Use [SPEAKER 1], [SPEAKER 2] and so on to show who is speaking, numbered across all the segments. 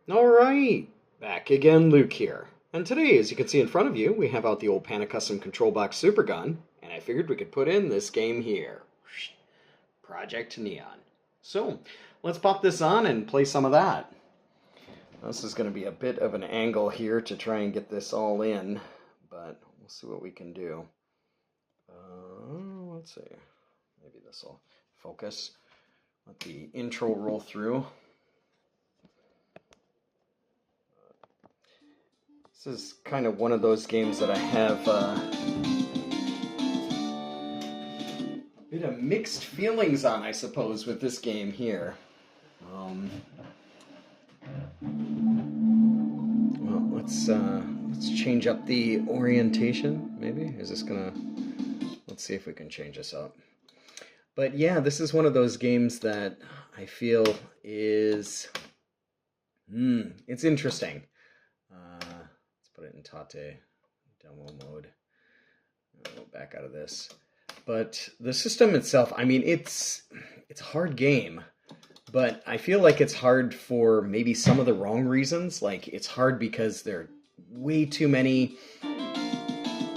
[SPEAKER 1] Alright, back again, Luke here. And today, as you can see in front of you, we have out the old Panda Custom Control Box Super Gun, and I figured we could put in this game here. Project Neon. So, let's pop this on and play some of that. This is going to be a bit of an angle here to try and get this all in, but we'll see what we can do. Let's see, maybe this will focus. Let the intro roll through. This is kind of one of those games that I have a bit of mixed feelings on, I suppose, with this game here. Well, let's change up the orientation, maybe. Is this gonna... Let's see if we can change this up. But yeah, this is one of those games that I feel is... it's interesting. Put it in Tate demo mode. I'll go back out of this. But the system itself, I mean, it's a hard game, but I feel like it's hard for maybe some of the wrong reasons. Like, it's hard because there are way too many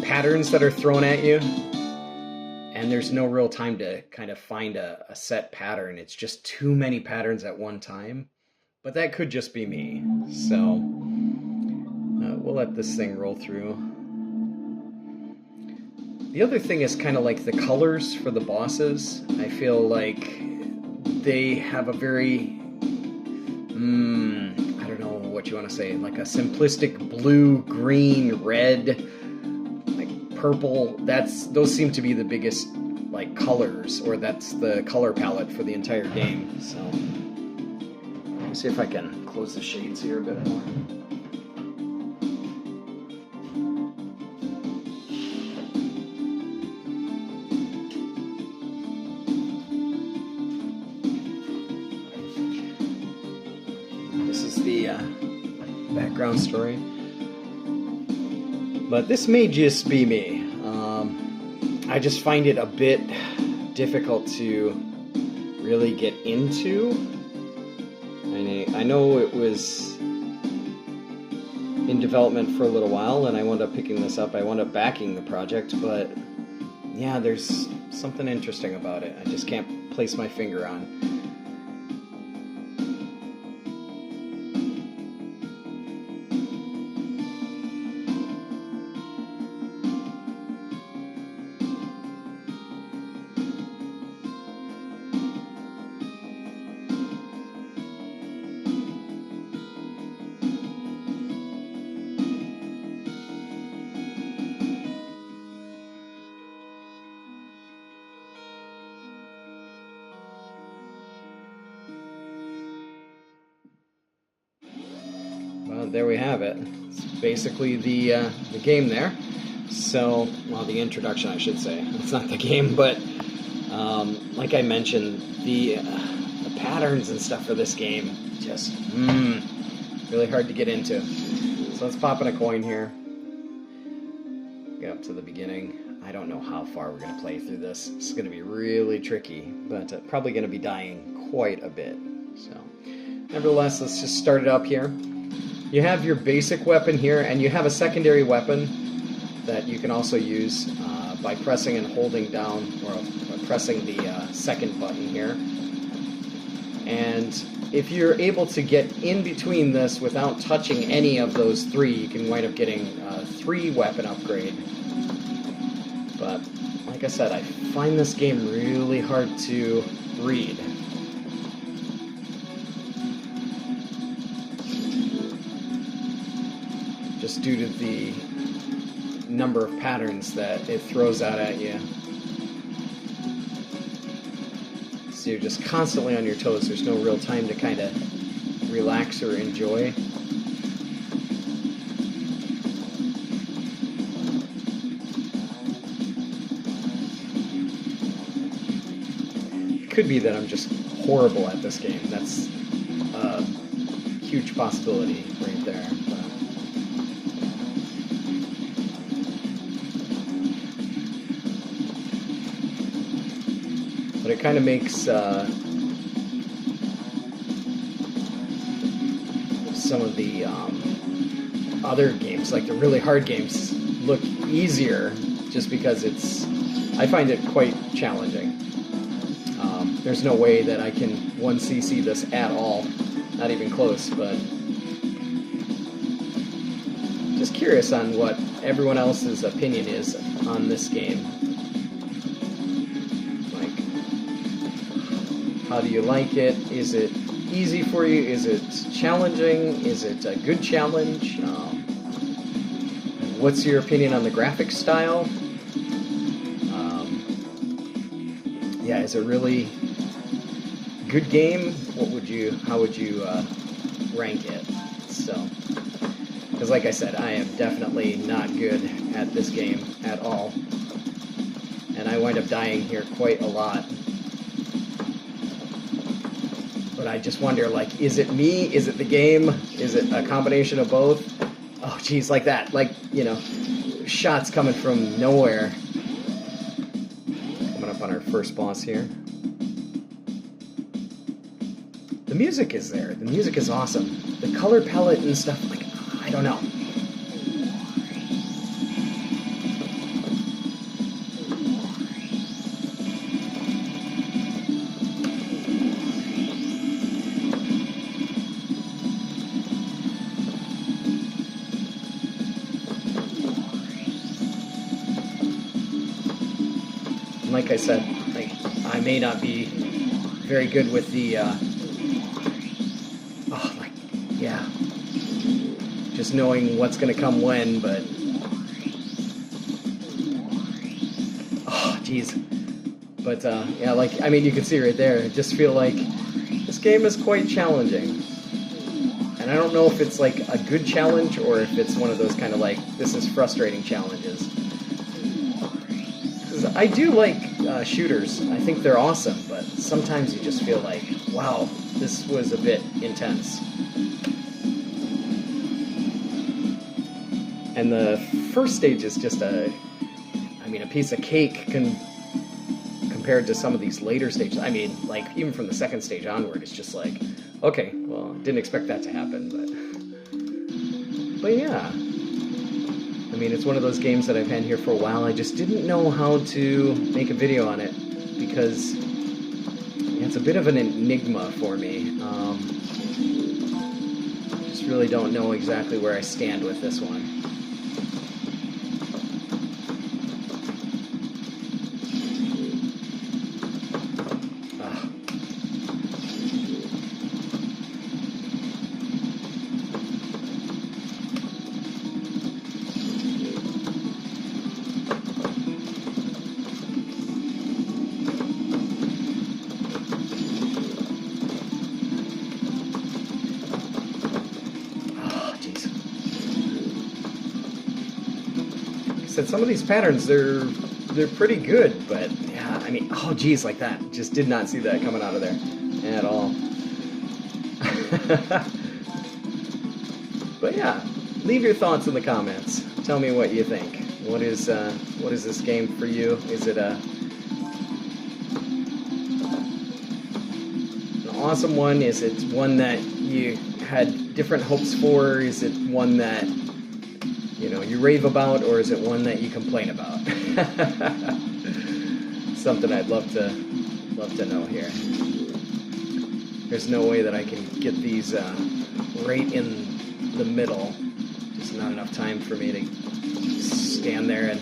[SPEAKER 1] patterns that are thrown at you, and there's no real time to kind of find a set pattern. It's just too many patterns at one time. But that could just be me. So we'll let this thing roll through. The other thing is kind of like the colors for the bosses. I feel like they have a very, I don't know what you want to say, like a simplistic blue, green, red, like purple. Those seem to be the biggest like colors, or that's the color palette for the entire game. So let me see if I can close the shades here a bit more. Background story, but this may just be me. I just find it a bit difficult to really get into. I know it was in development for a little while, and I wound up picking this up. I wound up backing the project, but yeah, there's something interesting about it. I just can't place my finger on. There we have it. It's basically the game there. So, well, the introduction, I should say. It's not the game, but like I mentioned, the patterns and stuff for this game just really hard to get into. So let's pop in a coin here. Get up to the beginning. I don't know how far we're going to play through this. It's going to be really tricky, but probably going to be dying quite a bit. So, nevertheless, let's just start it up here. You have your basic weapon here, and you have a secondary weapon that you can also use by pressing and holding down, or pressing the second button here. And if you're able to get in between this without touching any of those three, you can wind up getting a 3-weapon upgrade. But, like I said, I find this game really hard to read. Just due to the number of patterns that it throws out at you. So you're just constantly on your toes. There's no real time to kind of relax or enjoy. It could be that I'm just horrible at this game. That's a huge possibility right there. But it kind of makes some of the other games, like the really hard games, look easier just because I find it quite challenging. There's no way that I can 1cc this at all, not even close, but just curious on what everyone else's opinion is on this game. Like, how do you like it? Is it easy for you? Is it challenging? Is it a good challenge? What's your opinion on the graphic style? Yeah, is it really good game? How would you rank it? So, because like I said, I am definitely not good at this game at all, and I wind up dying here quite a lot. But I just wonder, like, is it me? Is it the game? Is it a combination of both? Oh, geez, like that, like, you know, shots coming from nowhere. Coming up on our first boss here. The music is there. The music is awesome. The color palette and stuff, like, I don't know. And like I said, like, I may not be very good with the yeah, just knowing what's gonna come when, but oh geez, but yeah, like, I mean, you can see right there, I just feel like this game is quite challenging, and I don't know if it's like a good challenge or if it's one of those kind of like, this is frustrating challenges. 'Cause I do like shooters, I think they're awesome, but sometimes you just feel like, wow, this was a bit intense. And the first stage is just a piece of cake compared to some of these later stages. I mean, like, even from the second stage onward, it's just like, okay, well, didn't expect that to happen, but yeah. I mean, it's one of those games that I've had here for a while. I just didn't know how to make a video on it because it's a bit of an enigma for me. Just really don't know exactly where I stand with this one. Said some of these patterns, they're pretty good, but yeah, I mean, oh geez, like that, just did not see that coming out of there at all. But yeah, leave your thoughts in the comments. Tell me what you think. What is this game for you? Is it an awesome one? Is it one that you had different hopes for? Is it one that, you know, you rave about, or is it one that you complain about? Something I'd love to know here. There's no way that I can get these right in the middle. Just not enough time for me to stand there and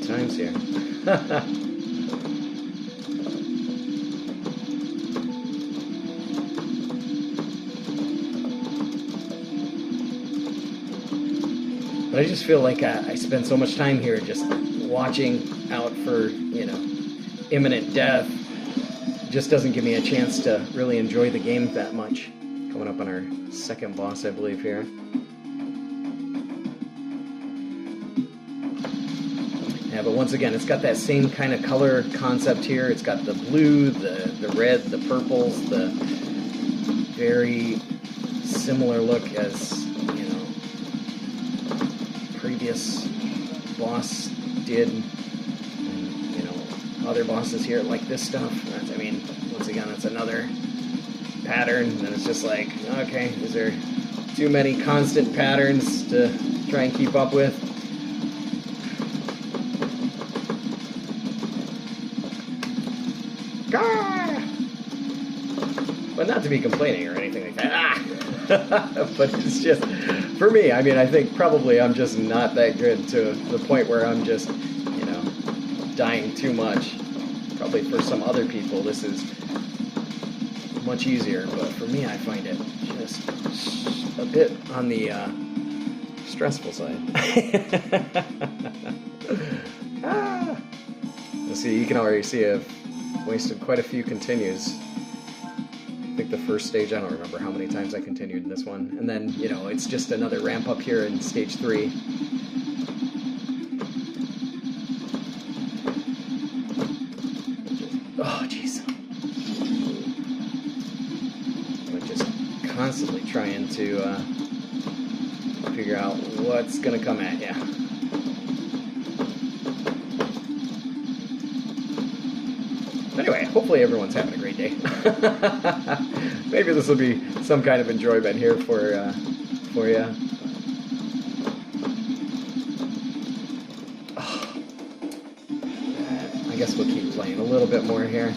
[SPEAKER 1] times here. But I just feel like I spend so much time here just watching out for, you know, imminent death. Just doesn't give me a chance to really enjoy the game that much. Coming up on our second boss, I believe, here. Yeah, but once again, it's got that same kind of color concept here. It's got the blue, the red, the purples, the very similar look as, you know, previous boss did, and, you know, other bosses here like this stuff. That's, I mean, once again, that's another pattern, and it's just like, okay, is there too many constant patterns to try and keep up with? But not to be complaining or anything like that. But it's just, for me, I mean, I think probably I'm just not that good to the point where I'm just, you know, dying too much. Probably for some other people this is much easier, but for me I find it just a bit on the stressful side. Let's see, you can already see I've wasted quite a few continues. I think the first stage, I don't remember how many times I continued in this one. And then, you know, it's just another ramp up here in stage 3. Oh, jeez. I'm just constantly trying to figure out what's going to come at you. Anyway, hopefully everyone's having a great day. Maybe this will be some kind of enjoyment here for you. Oh, I guess we'll keep playing a little bit more here.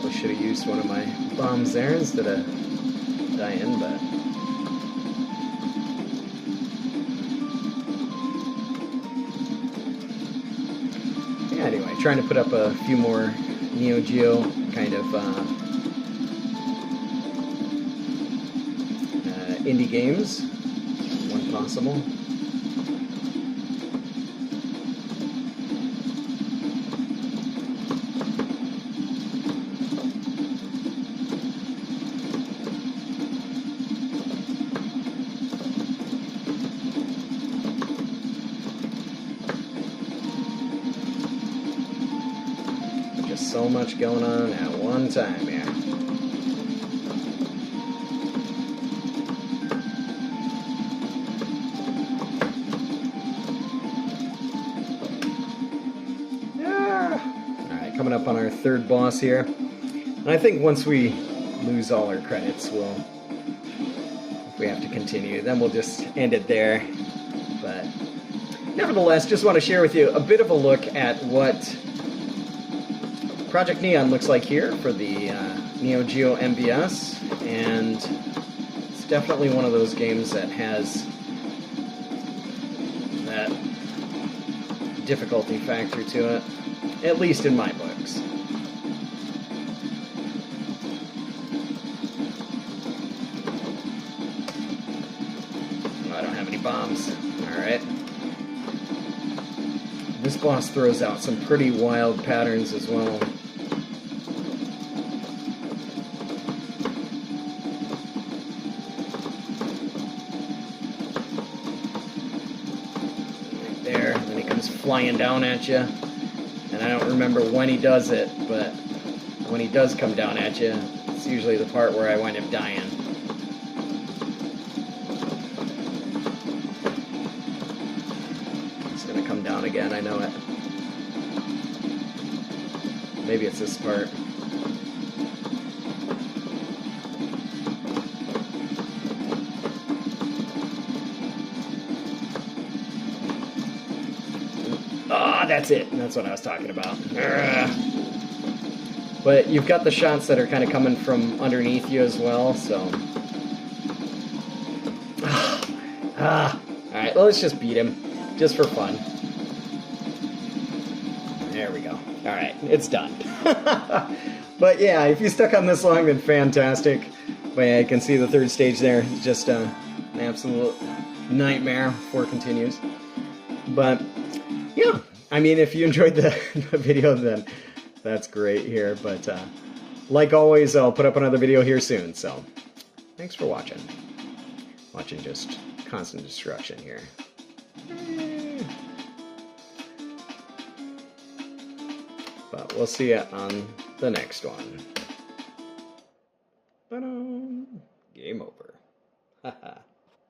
[SPEAKER 1] Should have used one of my bombs there instead of dying, but yeah, anyway, trying to put up a few more Neo Geo kind of indie games when possible. So much going on at one time here. Yeah. Alright, coming up on our third boss here. And I think once we lose all our credits, if we have to continue, then we'll just end it there. But nevertheless, just want to share with you a bit of a look at what Project Neon looks like here for the Neo Geo MVS, and it's definitely one of those games that has that difficulty factor to it, at least in my books. Oh, I don't have any bombs. Alright. This boss throws out some pretty wild patterns as well. There, and then he comes flying down at you, and I don't remember when he does it, but when he does come down at you, it's usually the part where I wind up dying. It's gonna come down again, I know it. Maybe it's this part. Ah, that's it. That's what I was talking about. But you've got the shots that are kind of coming from underneath you as well, so... Alright, well, let's just beat him. Just for fun. There we go. Alright, it's done. But yeah, if you stuck on this long, then fantastic. But yeah, you can see the third stage there. Just an absolute nightmare before it continues. But yeah, I mean, if you enjoyed the video, then that's great here. But like always, I'll put up another video here soon. So thanks for watching. Watching just constant destruction here. But we'll see you on the next one. Ta-da! Game over. Haha.